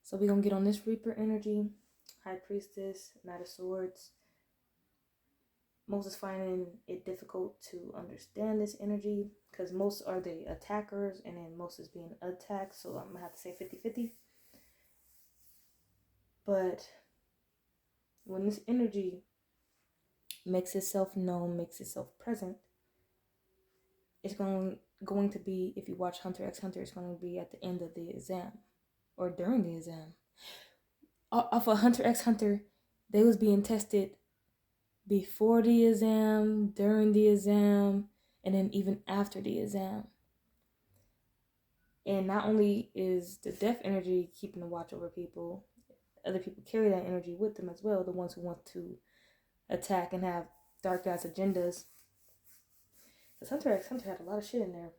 So we're gonna get on this Reaper energy. High Priestess, Knight of Swords. Most is finding it difficult to understand this energy because most are the attackers and then most is being attacked. So I'm gonna have to say 50-50. But when this energy makes itself known, makes itself present, it's going to be, if you watch Hunter x Hunter, it's going to be at the end of the exam or during the exam. Off of Hunter x Hunter, they was being tested before the exam, during the exam, and then even after the exam. And not only is the death energy keeping the watch over people, other people carry that energy with them as well, the ones who want to attack and have dark ass agendas. Because Hunter x Hunter had a lot of shit in there.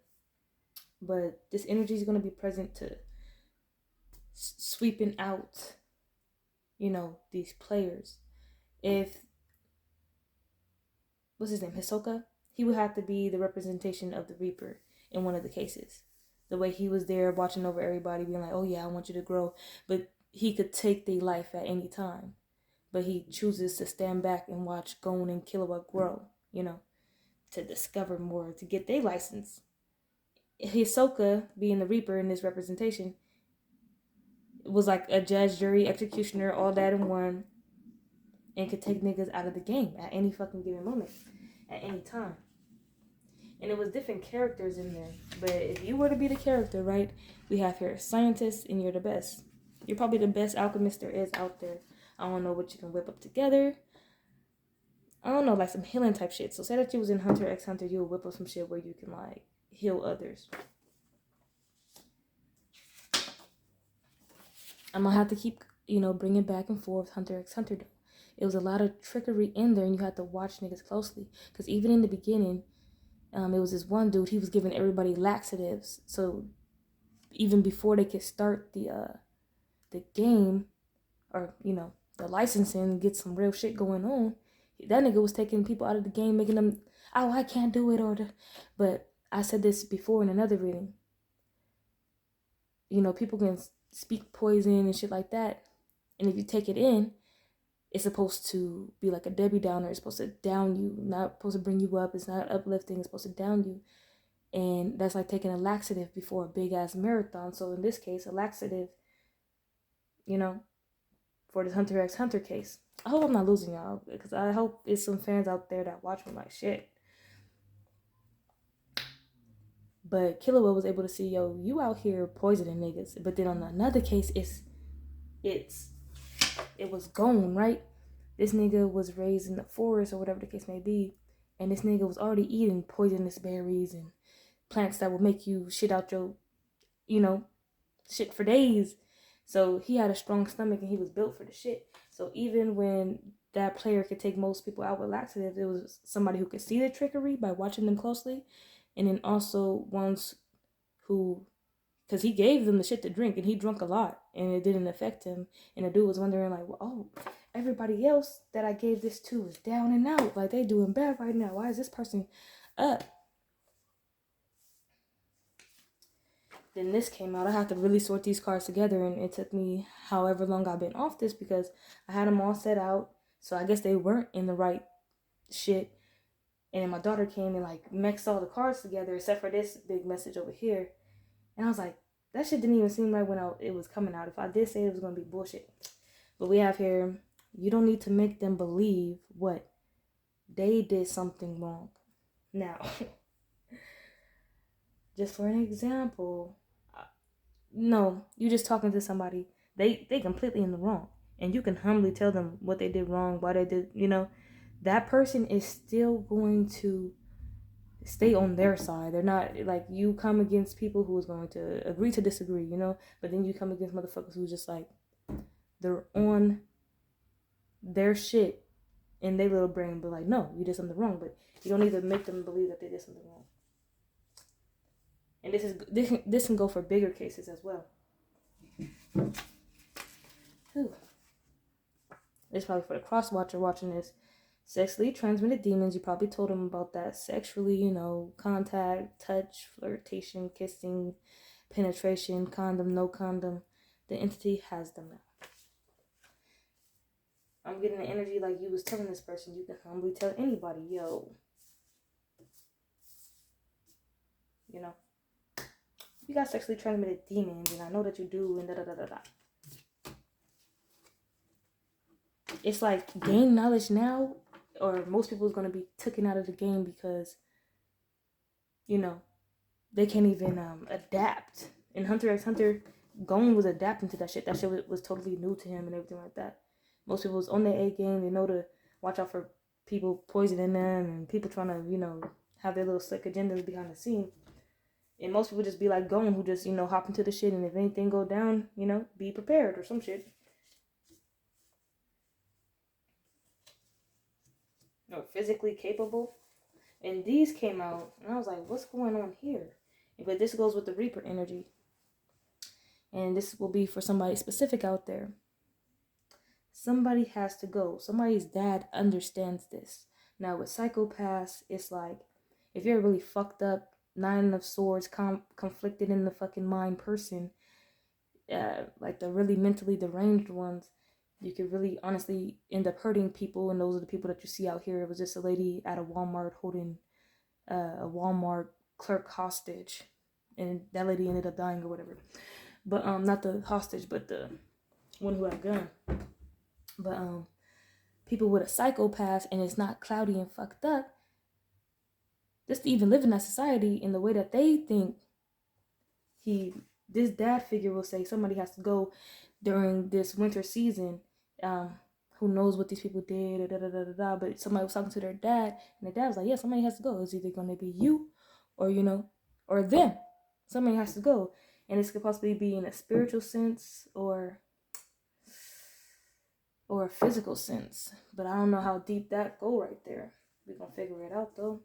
But this energy is going to be present to sweeping out, these players. If, what's his name, Hisoka, he would have to be the representation of the Reaper in one of the cases. The way he was there watching over everybody, being like, oh yeah, I want you to grow. But he could take their life at any time. But he chooses to stand back and watch Gon and Killua grow, to discover more, to get their license. Hisoka, being the Reaper in this representation, was like a judge, jury, executioner, all that in one, and could take niggas out of the game at any fucking given moment, at any time. And it was different characters in there. But if you were to be the character, right, we have here a scientist, and you're the best. You're probably the best alchemist there is out there. I don't know what you can whip up together. I don't know, like some healing type shit. So say that you was in Hunter x Hunter, you would whip up some shit where you can like heal others. I'm gonna have to keep, bringing back and forth Hunter x Hunter though. It was a lot of trickery in there, and you had to watch niggas closely. Because even in the beginning, it was this one dude, he was giving everybody laxatives. So even before they could start the game, or, the licensing, get some real shit going on, that nigga was taking people out of the game, making them, oh, I can't do it, but I said this before in another reading. People can speak poison and shit like that. And if you take it in, it's supposed to be like a Debbie Downer. It's supposed to down you, not supposed to bring you up. It's not uplifting. It's supposed to down you. And that's like taking a laxative before a big ass marathon. So in this case, a laxative, for this Hunter x Hunter case. I hope I'm not losing y'all, because I hope it's some fans out there that watch me like shit. But Killua was able to see, yo, you out here poisoning niggas. But then on another case, it was Gon, right? This nigga was raised in the forest or whatever the case may be, and this nigga was already eating poisonous berries and plants that will make you shit out your, shit for days. So he had a strong stomach and he was built for the shit. So even when that player could take most people out with laxatives, it was somebody who could see the trickery by watching them closely, and then also ones who, because he gave them the shit to drink and he drunk a lot and it didn't affect him. And the dude was wondering like, well, oh, everybody else that I gave this to is down and out, like they doing bad right now. Why is this person up? Then this came out. I had to really sort these cards together, and it took me however long I've been off this because I had them all set out. So I guess they weren't in the right shit. And then my daughter came and like mixed all the cards together except for this big message over here. And I was like, that shit didn't even seem right when it was coming out. If I did say it was going to be bullshit. But we have here, you don't need to make them believe what they did something wrong. Now, just for an example, no, you just talking to somebody. They completely in the wrong. And you can humbly tell them what they did wrong, why they did, that person is still going to stay on their side. They're not, like, you come against people who is going to agree to disagree, but then you come against motherfuckers who just like, they're on their shit in their little brain, but like, no, you did something wrong, but you don't need to make them believe that they did something wrong. And this can go for bigger cases as well. Whew. It's probably for the cross watcher watching this. Sexually transmitted demons, you probably told them about that. Sexually, contact, touch, flirtation, kissing, penetration, condom, no condom. The entity has them now. I'm getting the energy like you was telling this person. You can humbly tell anybody, yo, you know, you got sexually transmitted demons, and I know that you do, and da da da da da. It's like game knowledge now, or most people is gonna be taken out of the game because, you know, they can't even adapt. In Hunter x Hunter, Gon was adapting to that shit. That shit was totally new to him and everything like that. Most people was on their A game. They know to watch out for people poisoning them and people trying to, you know, have their little slick agendas behind the scene. And most people just be like Gon, who just, you know, hop into the shit, and if anything go down, you know, be prepared or some shit. Or physically capable. And these came out, and I was like, what's going on here? But this goes with the Reaper energy. And this will be for somebody specific out there. Somebody has to go. Somebody's dad understands this. Now with psychopaths, it's like, if you're a really fucked up, Nine of Swords, conflicted in the fucking mind person, like the really mentally deranged ones, you could really honestly end up hurting people. And those are the people that you see out here. It was just a lady at a Walmart holding a Walmart clerk hostage, and that lady ended up dying or whatever. But not the hostage, but the one who had a gun. But people with a psychopath, and it's not cloudy and fucked up, just to even live in that society in the way that they think, this dad figure will say somebody has to go during this winter season. Who knows what these people did, da da da da da. But somebody was talking to their dad, and the dad was like, yeah, somebody has to go. It's either going to be you, or, you know, or them. Somebody has to go. And this could possibly be in a spiritual sense or a physical sense. But I don't know how deep that go right there. We're going to figure it out, though.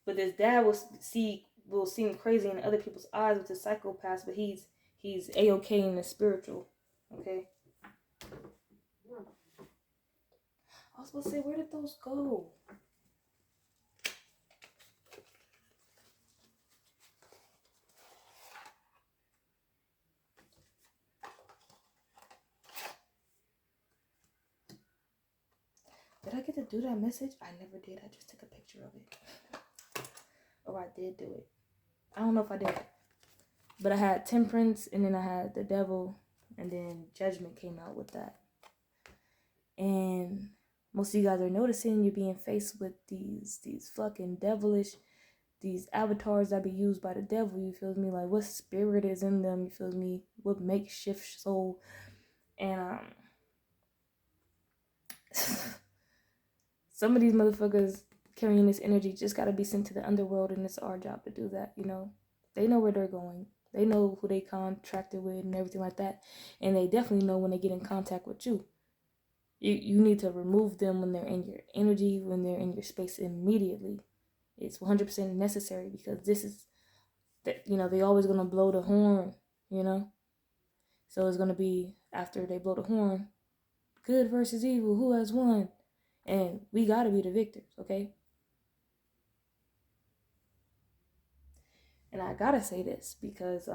But this dad will seem crazy in other people's eyes with the psychopaths, but he's A-okay in the spiritual. Okay? I was supposed to say, where did those go? Did I get to do that message? I never did. I just took a picture of it. Or I did do it. I don't know if I did. But I had Temperance, and then I had the Devil, and then Judgment came out with that. And most of you guys are noticing you're being faced with these fucking devilish, these avatars that be used by the devil. You feel me? Like, what spirit is in them? You feel me? What makeshift soul? And some of these motherfuckers carrying this energy just gotta be sent to the underworld, and it's our job to do that. You know, they know where they're going. They know who they contracted with and everything like that, and they definitely know when they get in contact with you. You need to remove them when they're in your energy, when they're in your space immediately. It's 100% necessary, because this is that, you know, they always gonna blow the horn, you know. So it's gonna be, after they blow the horn, good versus evil, who has won? And we gotta be the victors, okay? And I gotta say this because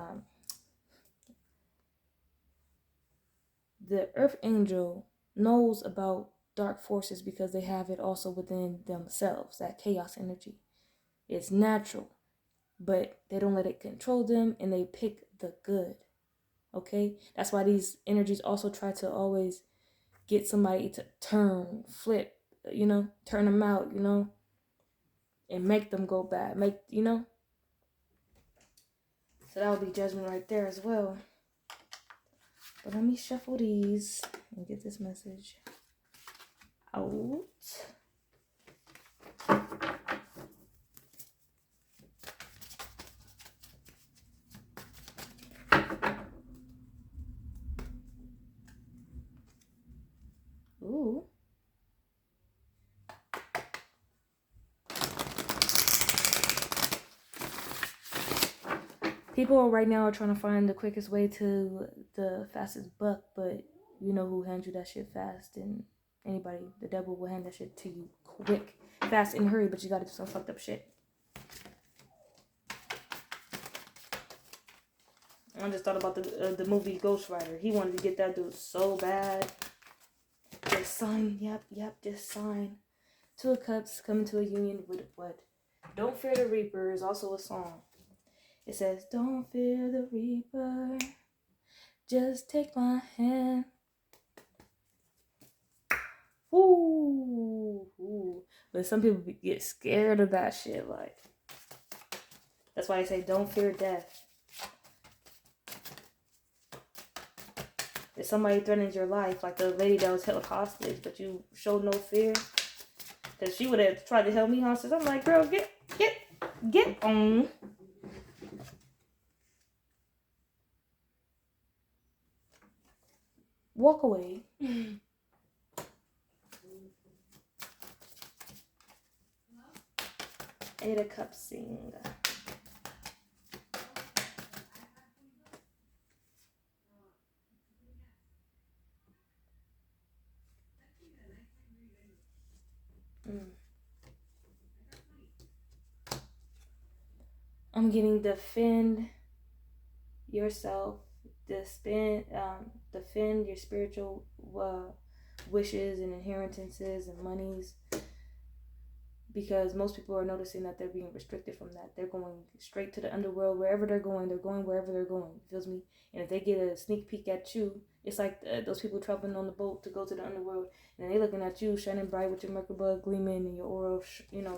the Earth Angel knows about dark forces because they have it also within themselves, that chaos energy. It's natural, but they don't let it control them, and they pick the good, okay? That's why these energies also try to always get somebody to turn, flip, you know, turn them out, you know, and make them go bad, you know? So that would be Judgment right there as well. But let me shuffle these and get this message out. Ooh. People right now are trying to find the quickest way to the fastest buck, but you know who hands you that shit fast, and anybody, the devil will hand that shit to you quick, fast, and hurry, but you gotta do some fucked up shit. I just thought about the movie Ghost Rider. He wanted to get that dude so bad. Just sign, yep, just sign. Two of Cups coming to a union with what? Don't Fear the Reaper is also a song. It says, don't fear the Reaper, just take my hand. Ooh. But some people get scared of that shit. Like, that's why I say don't fear death. If somebody threatens your life, like the lady that was held hostage, but you showed no fear, because she would have tried to help me hostage. I'm like, girl, get on. Walk away. Eight of Cups sing. I'm getting defend yourself, defend your spiritual wishes and inheritances and monies, because most people are noticing that they're being restricted from that. They're going straight to the underworld. Wherever they're going wherever they're going. Feels me? And if they get a sneak peek at you, it's like those people traveling on the boat to go to the underworld, and they looking at you shining bright with your Merkaba gleaming and your aura,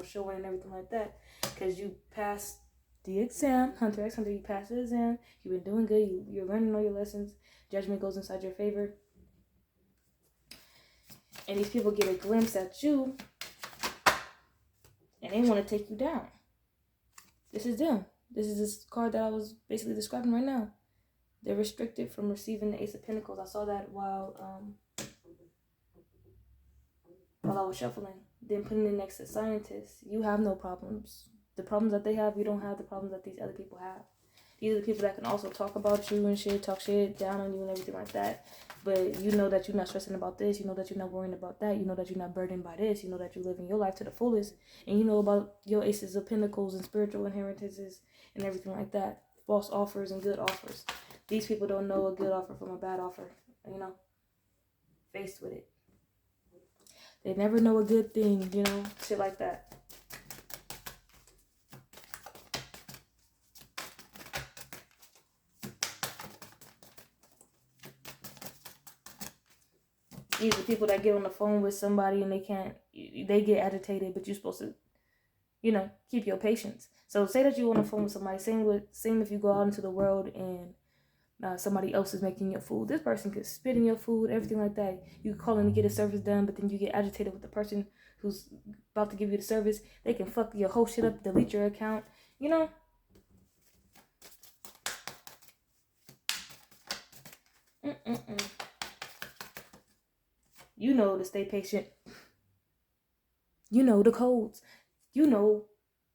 showing and everything like that, because you passed the exam. Hunter x Hunter, you passed the exam. You've been doing good. You're learning all your lessons. Judgment goes inside your favor, and these people get a glimpse at you, and they want to take you down. This is them. This is this card that I was basically describing right now. They're restricted from receiving the Ace of Pentacles. I saw that while I was shuffling. Then putting it next to Scientists. You have no problems. The problems that they have, you don't have the problems that these other people have. These are the people that can also talk about you and shit, talk shit down on you and everything like that. But you know that you're not stressing about this. You know that you're not worrying about that. You know that you're not burdened by this. You know that you're living your life to the fullest. And you know about your Aces of Pentacles and spiritual inheritances and everything like that. False offers and good offers. These people don't know a good offer from a bad offer. Faced with it. They never know a good thing, shit like that. These are people that get on the phone with somebody and they get agitated, but you're supposed to, keep your patience. So say that you're on the phone with somebody, same if you go out into the world and somebody else is making your food. This person could spit in your food, everything like that. You can call in to get a service done, but then you get agitated with the person who's about to give you the service. They can fuck your whole shit up, delete your account, You know to stay patient. You know the codes. You know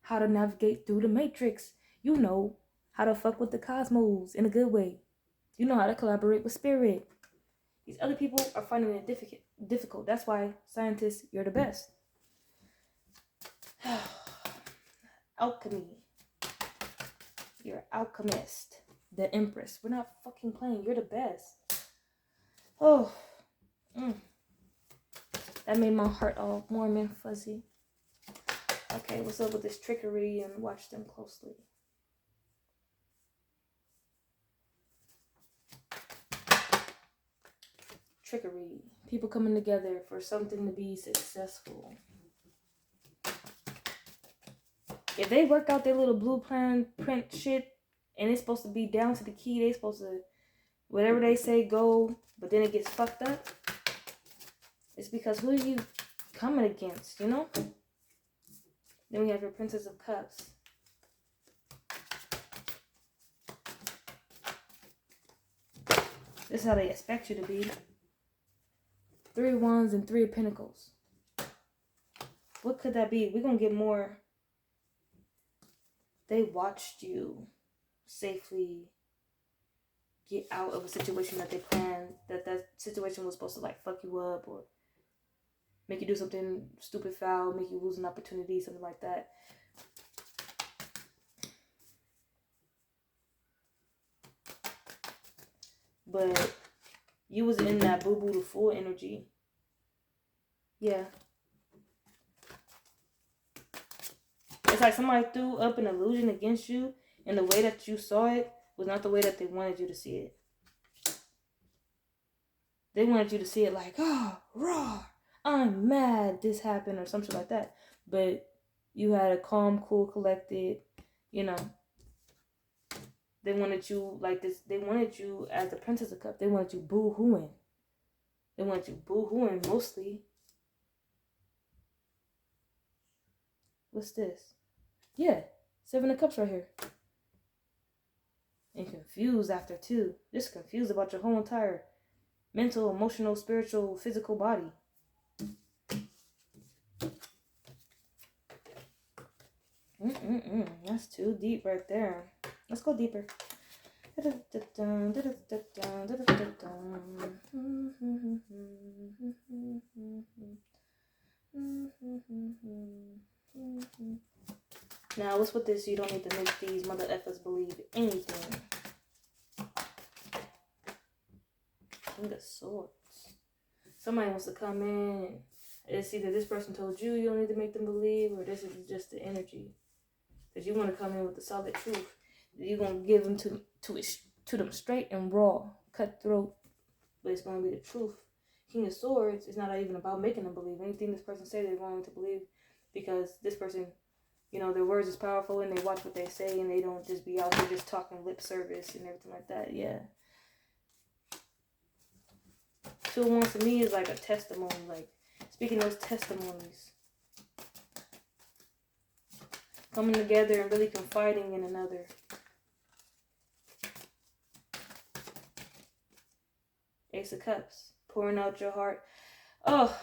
how to navigate through the matrix. You know how to fuck with the cosmos in a good way. You know how to collaborate with spirit. These other people are finding it difficult. That's why, Scientists, you're the best. Alchemy. You're an alchemist. The Empress. We're not fucking playing. You're the best. Oh. That made my heart all warm and fuzzy. Okay, what's up with this trickery, and watch them closely. Trickery. People coming together for something to be successful. If they work out their little blueprint shit, and it's supposed to be down to the key, they supposed to, whatever they say, go, but then it gets fucked up, it's because who are you coming against, Then we have your Princess of Cups. This is how they expect you to be. 3 of Wands and 3 of Pentacles. What could that be? We're going to get more. They watched you safely get out of a situation that they planned. That situation was supposed to fuck you up or make you do something stupid, foul, make you lose an opportunity, something like that. but you was in that boo-boo the fool energy. Yeah. It's like somebody threw up an illusion against you, and the way that you saw it was not the way that they wanted you to see it. They wanted you to see it like, oh, raw, I'm mad this happened, or something like that. But you had a calm, cool, collected, you know. They wanted you like this. They wanted you as the Princess of Cups. They wanted you boo-hooing. They wanted you boo-hooing mostly. What's this? Yeah, 7 of Cups right here. And confused after too. Just confused about your whole entire mental, emotional, spiritual, physical body. That's too deep right there. Let's go deeper. Now, what's with this? You don't need to make these mother effers believe anything. King of Swords. Somebody wants to come in. It's either this person told you don't need to make them believe, or this is just the energy. Because you want to come in with the solid truth. You're going to give them to them straight and raw, cutthroat, but it's going to be the truth. King of Swords is not even about making them believe anything this person says they're going to believe, because this person, you know, their words is powerful and they watch what they say and they don't just be out here just talking lip service and everything like that. Yeah. 2 of Wands to me is like a testimony, like speaking those testimonies. Coming together and really confiding in another. Ace of Cups. Pouring out your heart. Oh.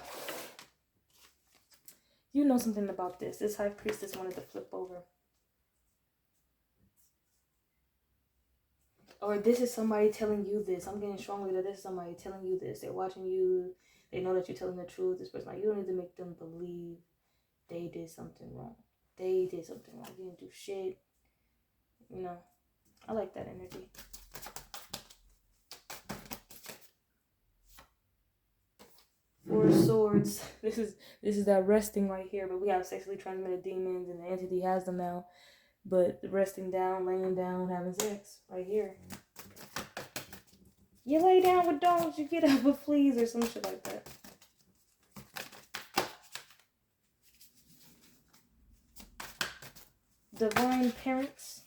You know something about this. This High Priestess wanted to flip over. Or this is somebody telling you this. I'm getting strongly that this is somebody telling you this. They're watching you. They know that you're telling the truth. This person, like, you don't need to make them believe they did something wrong. They did something wrong. You didn't do shit. You know, I like that energy. Four of Swords. This is that resting right here. But we have sexually transmitted demons, and the entity has them now. But the resting down, laying down, having sex right here. You lay down with dogs, you get up with fleas, or some shit like that. Divine Parents.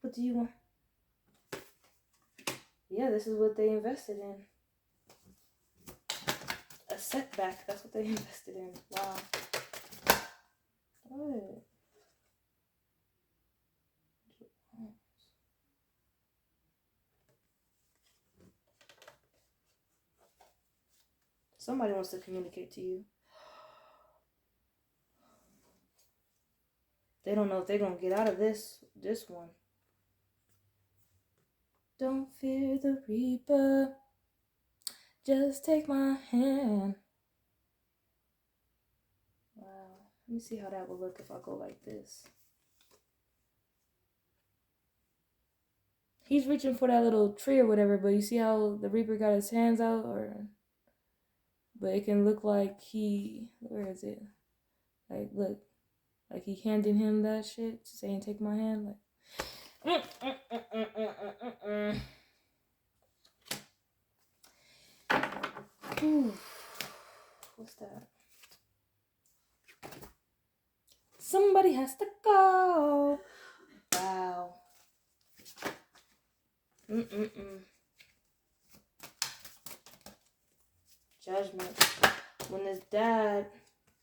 What do you want? Yeah, this is what they invested in. A setback. That's what they invested in. Wow. Good. Somebody wants to communicate to you. They don't know if they're going to get out of this one. Don't fear the Reaper. Just take my hand. Wow. Let me see how that will look if I go like this. He's reaching for that little tree or whatever, but you see how the Reaper got his hands out? But it can look like where is it? Like, look. Like he handing him that shit, saying, take my hand. Like, Ooh. What's that? Somebody has to go. Wow. Judgment. When his dad,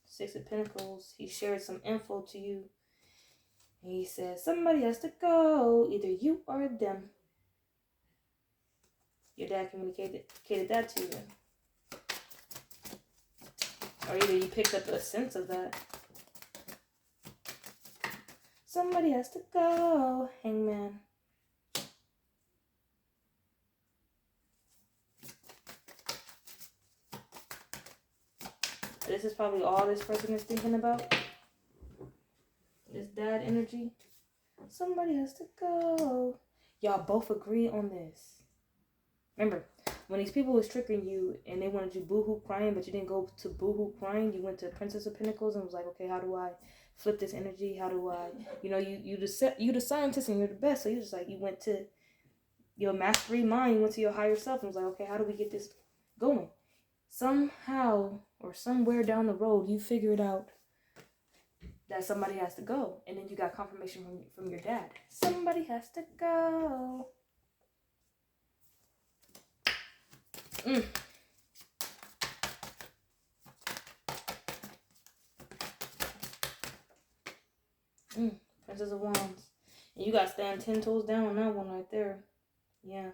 6 of Pentacles, he shared some info to you. And he said, somebody has to go. Either you or them. Your dad communicated that to you. Or either you picked up a sense of that. Somebody has to go. Hangman. This is probably all this person is thinking about. This dad energy. Somebody has to go. Y'all both agree on this. Remember, when these people was tricking you and they wanted you boohoo crying, but you didn't go to boohoo crying, you went to Princess of Pentacles and was like, okay, how do I flip this energy? How do I, you the scientist and you're the best. So you just like, you went to your mastery mind, you went to your higher self and was like, okay, how do we get this going? Somehow or somewhere down the road, you figured out that somebody has to go. And then you got confirmation from your dad. Somebody has to go. Princess of Wands. And you got to stand 10 toes down on that one right there. Yeah.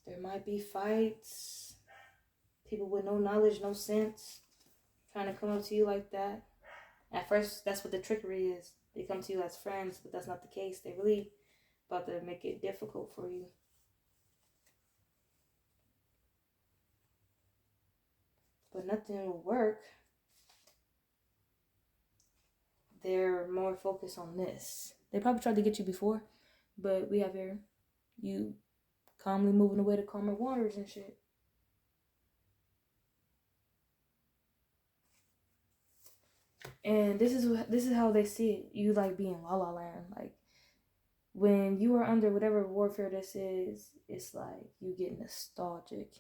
There might be fights. People with no knowledge, no sense, trying to come up to you like that. At first, that's what the trickery is. They come to you as friends, but that's not the case. They really about to make it difficult for you. But nothing will work. They're more focused on this. They probably tried to get you before, but we have here you calmly moving away to calmer waters and shit. And this is how they see it. You like being La La Land. Like when you are under whatever warfare this is, it's like you get nostalgic.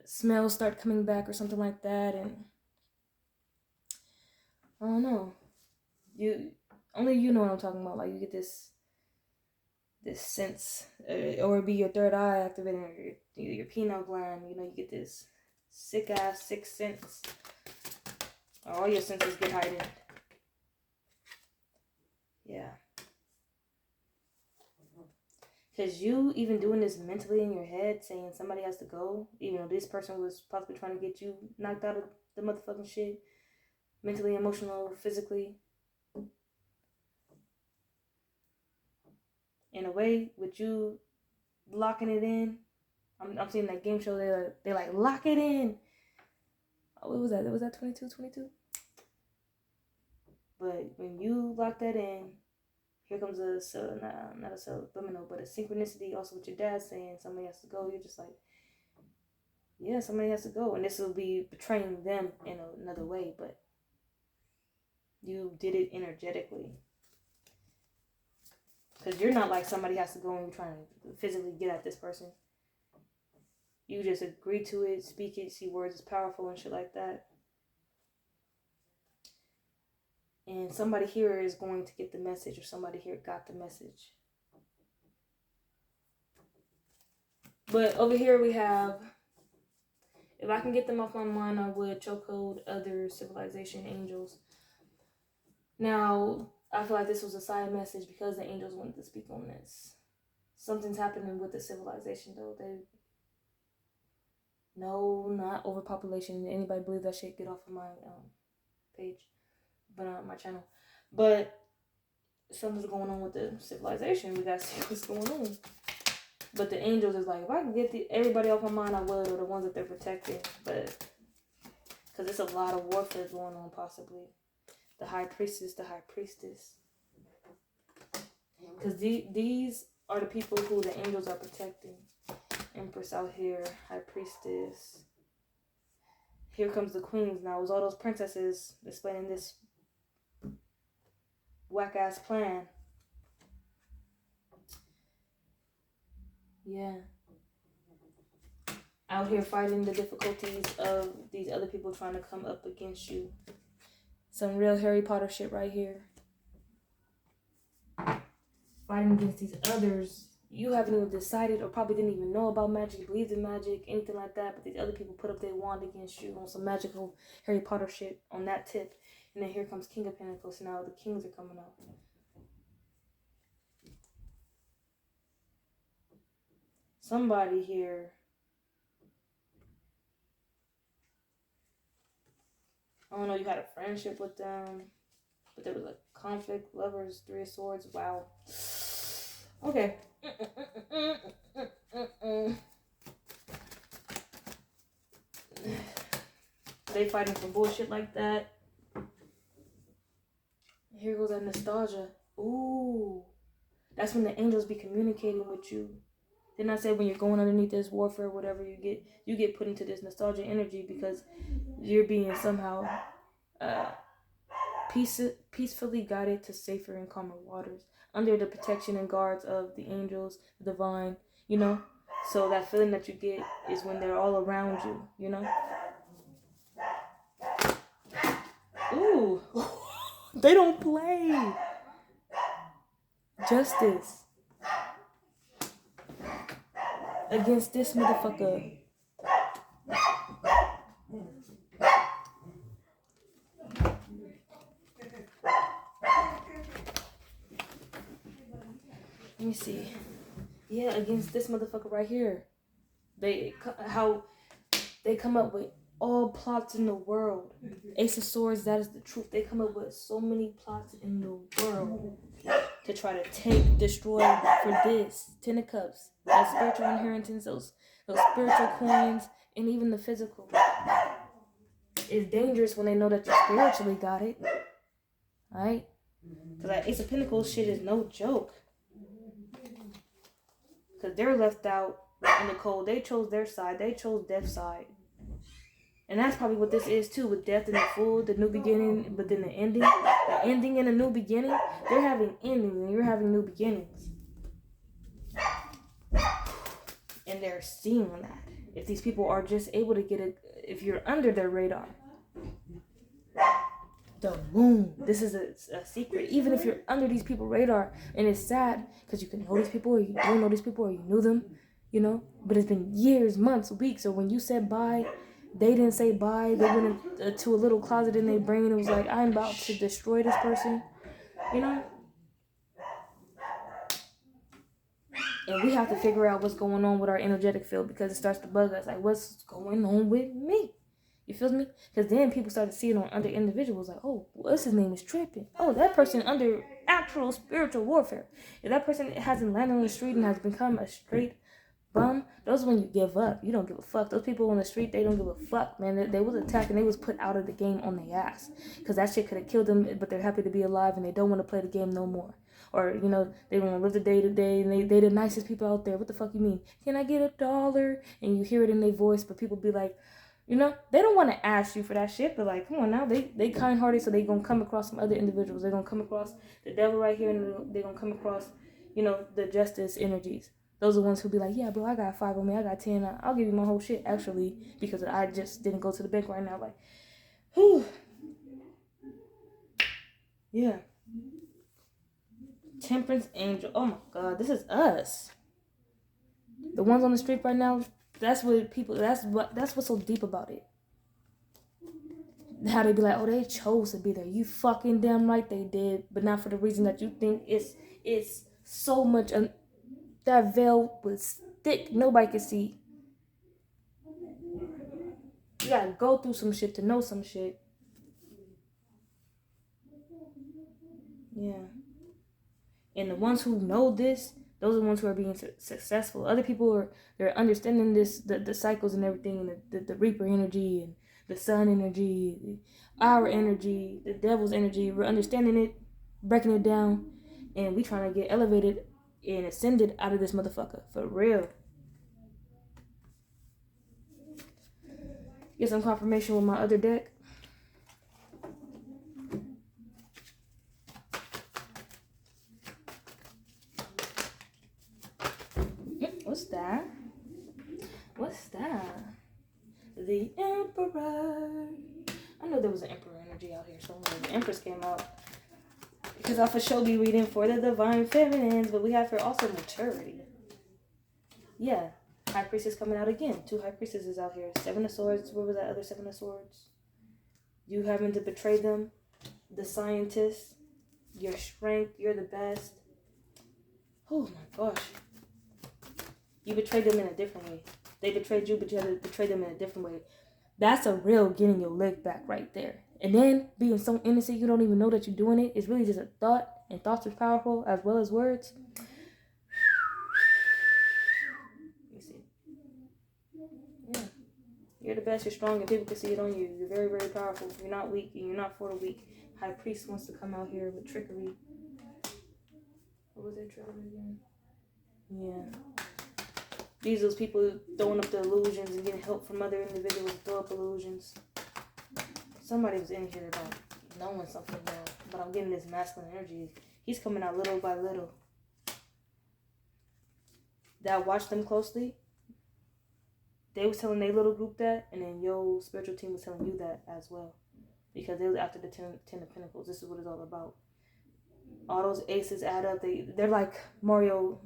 Smells start coming back or something like that, and I don't know. Only you know what I'm talking about. Like you get this sense, or it be your third eye activating, or your pineal gland. You get this sick sense. All your senses get heightened. Yeah. Because you even doing this mentally in your head, saying somebody has to go, even though this person was possibly trying to get you knocked out of the motherfucking shit, mentally, emotional, physically. In a way, with you locking it in, I'm seeing that game show, they like, lock it in. Oh, what was that? Was that 22? But when you lock that in, here comes not a subliminal, but a synchronicity also with your dad saying somebody has to go. You're just like, yeah, somebody has to go. And this will be betraying them in another way, but you did it energetically. Because you're not like somebody has to go and you're trying to physically get at this person. You just agree to it, speak it, see words is powerful and shit like that. And somebody here is going to get the message, or somebody here got the message. But over here we have, if I can get them off my mind, I would chokehold other civilization angels. Now, I feel like this was a side message because the angels wanted to speak on this. Something's happening with the civilization, though. No, not overpopulation. Anybody believe that shit, get off of my page, but my channel. But something's going on with the civilization. We gotta see what's going on. But the angels is like, if I can get everybody off my mind, I would, or the ones that they're protecting. But because it's a lot of warfare going on, possibly. The high priestess, the high priestess. Because these are the people who the angels are protecting. Empress out here, high priestess. Here comes the queens. Now, it was all those princesses explaining this whack-ass plan. Yeah. Out here fighting the difficulties of these other people trying to come up against you. Some real Harry Potter shit right here. Fighting against these others. You haven't even decided or probably didn't even know about magic, believed in magic, anything like that. But these other people put up their wand against you on some magical Harry Potter shit on that tip. And then here comes King of Pentacles. Now the kings are coming out. Somebody here. I don't know, you had a friendship with them. But there was a conflict, lovers, 3 of swords. Wow. Okay. They fighting for bullshit like that. Here goes that nostalgia. Ooh. That's when the angels be communicating with you. Then I said when you're going underneath this warfare, whatever, you get put into this nostalgia energy because you're being somehow peacefully guided to safer and calmer waters under the protection and guards of the angels, the divine, you know. So that feeling that you get is when they're all around you, you know. Ooh, they don't play. Justice against this motherfucker. Let me see. Yeah, against this motherfucker right here. How they come up with all plots in the world. Ace of Swords, that is the truth. They come up with so many plots in the world to try to destroy for this. Ten of Cups, that spiritual inheritance, those spiritual coins, and even the physical. It's dangerous when they know that you spiritually got it. Alright? Because that Ace of Pentacles shit is no joke. Because they're left out in the cold. They chose their side. They chose death's side. And that's probably what this is too, with death and the Fool, the new beginning, but then the ending. The ending and a new beginning. They're having endings and you're having new beginnings. And they're seeing that. If these people are just able to get it, if you're under their radar. The moon. This is a secret. Even if you're under these people's radar, and it's sad because you can know these people, or you don't know these people, or you knew them, you know. But it's been years, months, weeks. So when you said bye, they didn't say bye. They went into a little closet in their brain and was like, "I'm about to destroy this person," you know. And we have to figure out what's going on with our energetic field because it starts to bug us. Like, what's going on with me? You feel me? Because then people start to see it on other individuals. Like, oh, what's his name is tripping. Oh, that person under actual spiritual warfare. If that person hasn't landed on the street and has become a straight bum, those are when you give up. You don't give a fuck. Those people on the street, they don't give a fuck, man. They was attacked and they was put out of the game on their ass. Because that shit could have killed them, but they're happy to be alive and they don't want to play the game no more. Or, you know, they want to live the day to day and they the nicest people out there. What the fuck you mean? Can I get $1? And you hear it in their voice, but people be like, you know, they don't want to ask you for that shit, but like, come on now, they kind-hearted, so they gonna come across some other individuals. They're gonna come across the devil right here, and they're gonna come across, you know, the justice energies. Those are the ones who be like, yeah, bro, I got 5 on me, I got 10, I'll give you my whole shit, actually, because I just didn't go to the bank right now. Like, whew. Yeah. Temperance Angel. Oh my God, this is us. The ones on the street right now. That's what people. That's what's so deep about it. How they be like, oh, they chose to be there. You fucking damn right they did, but not for the reason that you think. It's so much. That veil was thick. Nobody could see. You gotta go through some shit to know some shit. Yeah. And the ones who know this, those are the ones who are being successful. Other people they're understanding this, the cycles and everything, and the Reaper energy and the Sun energy, our energy, the Devil's energy. We're understanding it, breaking it down, and we trying to get elevated and ascended out of this motherfucker for real. Get some confirmation with my other deck. What's that? What's that? The Emperor. I know there was an Emperor energy out here somewhere. The Empress came out. Because I for sure be reading for the Divine Feminines, but we have here also maturity. Yeah. High Priestess coming out again. 2 High Priestesses out here. 7 of Swords. Where was that other 7 of Swords? You having to betray them. The Scientist. Your strength. You're the best. Oh my gosh. You betrayed them in a different way. They betrayed you, but you had to betray them in a different way. That's a real getting your leg back right there. And then being so innocent you don't even know that you're doing it. It's really just a thought. And thoughts are powerful as well as words. You see. Yeah. You're the best, you're strong, and people can see it on you. You're very, very powerful. You're not weak, and you're not for the weak. High Priest wants to come out here with trickery. What was that trickery again? Yeah. These are those people throwing up the illusions and getting help from other individuals to throw up illusions. Somebody was in here about knowing something now, but I'm getting this masculine energy. He's coming out little by little. That watched them closely. They was telling their little group that, and then your spiritual team was telling you that as well. Because they was after the 10 of Pentacles. This is what it's all about. All those aces add up. They're like Mario.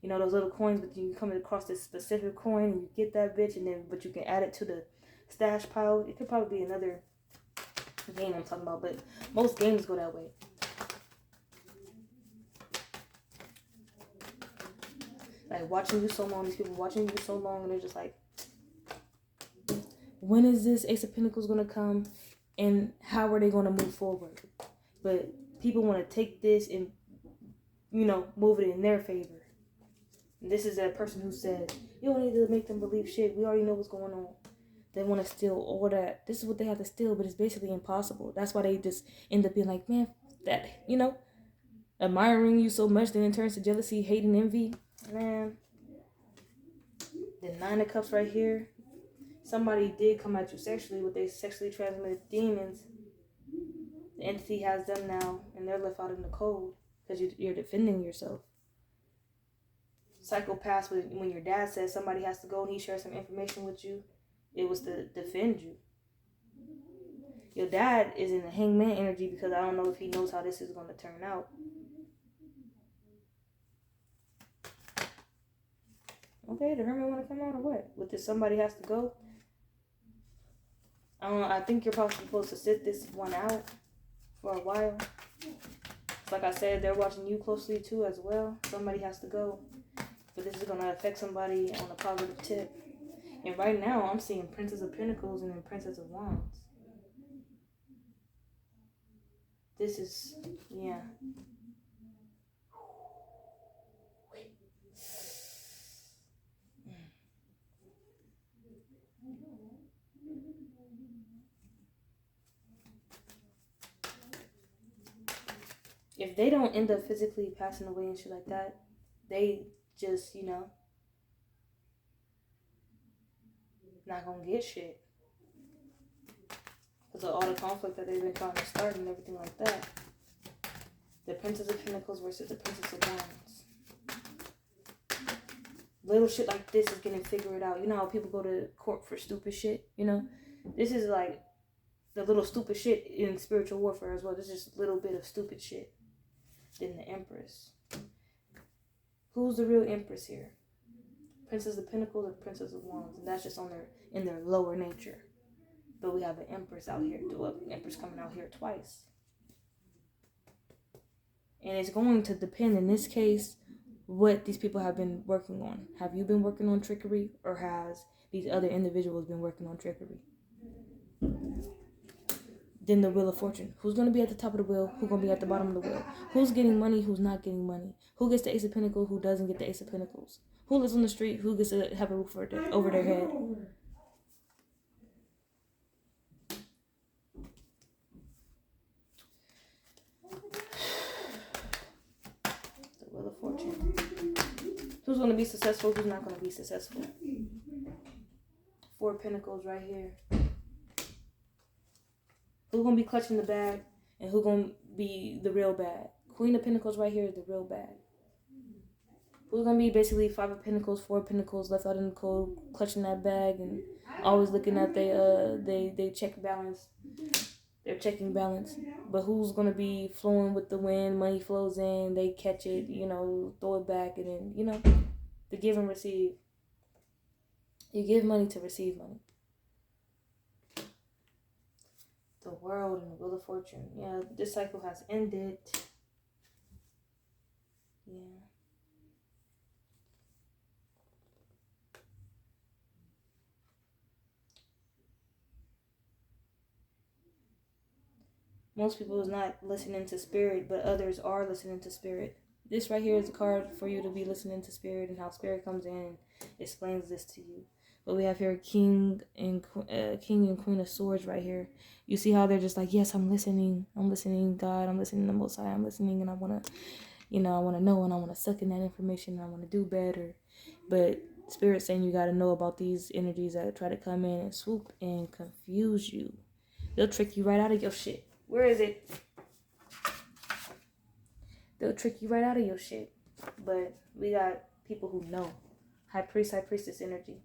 You know, those little coins, but you come across this specific coin and you get that bitch, but you can add it to the stash pile. It could probably be another game I'm talking about, but most games go that way. Like watching you so long, these people watching you so long, and they're just like, when is this Ace of Pentacles gonna come, and how are they gonna move forward? But people want to take this and, you know, move it in their favor. And this is that person who said, you don't need to make them believe shit. We already know what's going on. They want to steal all that. This is what they have to steal, but it's basically impossible. That's why they just end up being like, man, that, you know, admiring you so much, then it turns to jealousy, hate, and envy. Man, the 9 of Cups right here. Somebody did come at you sexually with their sexually transmitted demons. The entity has them now, and they're left out in the cold because you're defending yourself. Psychopaths, when your dad says somebody has to go and he shares some information with you, it was to defend you. Your dad is in the hangman energy because I don't know if he knows how this is going to turn out. Okay, the Hermit want to come out or what? With this somebody has to go? I don't know. I think you're probably supposed to sit this one out for a while. Like I said, they're watching you closely too as well. Somebody has to go. But this is going to affect somebody on a positive tip. And right now, I'm seeing Princess of Pentacles and then Princess of Wands. This is, yeah. If they don't end up physically passing away and shit like that, they just, you know, not gonna get shit. Because of all the conflict that they've been trying to start and everything like that. The Princess of Pentacles versus the Princess of Wands. Little shit like this is getting figured out. You know how people go to court for stupid shit, you know? This is like the little stupid shit in spiritual warfare as well. This is just a little bit of stupid shit. Then the Empress. Who's the real Empress here? Princess of Pentacles or Princess of Wands? And that's just in their lower nature. But we have an Empress out here. The Empress coming out here twice. And it's going to depend, in this case, what these people have been working on. Have you been working on trickery, or has these other individuals been working on trickery? Then the Wheel of Fortune. Who's going to be at the top of the wheel? Who's going to be at the bottom of the wheel? Who's getting money? Who's not getting money? Who gets the Ace of Pentacles? Who doesn't get the Ace of Pentacles? Who lives on the street? Who gets to have a roof over their head? The Wheel of Fortune. Who's going to be successful? Who's not going to be successful? 4 Pentacles right here. Who's going to be clutching the bag, and who's going to be the real bad? Queen of Pentacles right here is the real bad. Who's going to be basically 5 of Pentacles, 4 of Pentacles, left out in the cold, clutching that bag, and always looking at they check balance. They're checking balance. But who's going to be flowing with the wind? Money flows in, they catch it, you know, throw it back, and then, you know, the give and receive. You give money to receive money. The World and the Wheel of Fortune. Yeah, this cycle has ended. Yeah. Most people is not listening to spirit, but others are listening to spirit. This right here is a card for you to be listening to spirit, and how spirit comes in and explains this to you. But we have here King and Queen of Swords right here. You see how they're just like, yes, I'm listening, God, I'm listening to Most High, I'm listening, and I want to, you know, I want to know, and I want to suck in that information, and I want to do better. But Spirit saying you got to know about these energies that try to come in and swoop and confuse you. They'll trick you right out of your shit. Where is it? They'll trick you right out of your shit. But we got people who know. High priest, high priestess energy.